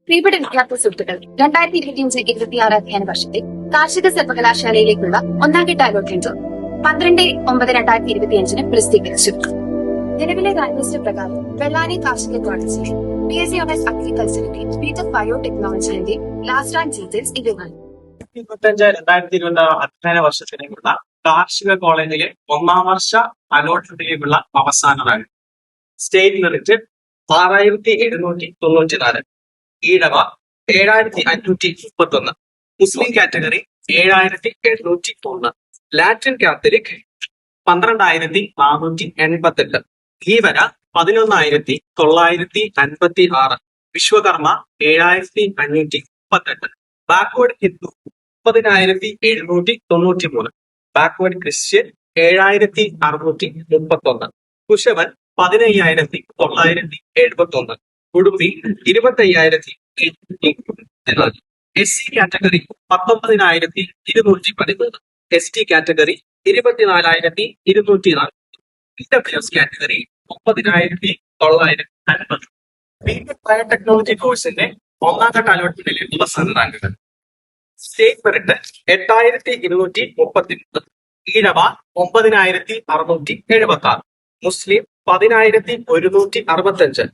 പ്രിയപ്പെട്ട വിദ്യാർത്ഥി സുഹൃത്തുക്കൾ, 2025-26 അധ്യയന വർഷത്തെ കാർഷിക സർവകലാശാലയിലേക്കുള്ള ഒന്നാം ഘട്ട അലോട്ട്മെന്റ് 12/9/2025 പ്രസിദ്ധീകരിച്ചു. നിലവിലെ റാങ്ക് ലിസ്റ്റ് പ്രകാരം വെള്ളാനി കാർഷിക കോളേജിലെ BSc ഓണേഴ്സ് അഗ്രികൾച്ചറിന്റെ ബിടെക് ബയോടെക്നോളജിയുടെ ലാസ്റ്റ് റാങ്ക് ഡീറ്റെയിൽസ് ഇതാണ്. 2025-2026 അധ്യയന വർഷത്തിലേക്കുള്ള കാർഷിക കോളേജിലെ ഒന്നാം വർഷ അലോട്ട്മെന്റിലേക്കുള്ള അവസാന റാങ്ക്. State merit 6794, Ezhava 7531, Muslim category 7701, Latin Catholic 12488, Dheevara 11956, Vishwakarma 7538, backward Hindu 30793, backward Christian 7631, Kusavan 15971, Kudumbi 25014, SC category 19213, ST category 24240, PWS category 90950. BTech biotechnology കോഴ്സിന്റെ ഒന്നാം ഘട്ട അലോട്ട്മെന്റിലെ അവസാന റാങ്കുകൾ. State merit 8233, Ezhava 9666, Muslim 10165,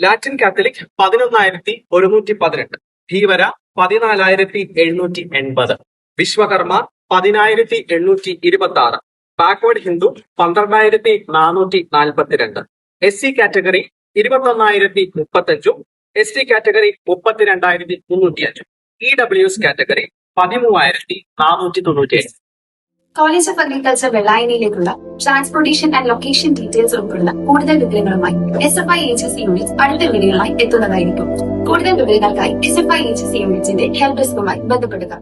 Latin Catholic 11118, Dheevara 14780, Vishwakarma 10826, backward Hindu 12442, SC category 21035, ST category 32305, EWS category 13497. College of agriculture വെള്ളായണിയിലേക്കുള്ള transportation and location details ഉൾപ്പെടുന്ന കൂടുതൽ വിവരങ്ങളുമായി SFI AGC യൂണിറ്റ് അടുത്ത വീഡിയോയുമായി എത്തുന്നതായിരിക്കും. കൂടുതൽ വിവരങ്ങൾക്കായി SFI AGC യൂണിറ്റിന്റെ ഹെൽപ്പ് ഡെസ്കുമായി ബന്ധപ്പെടുക.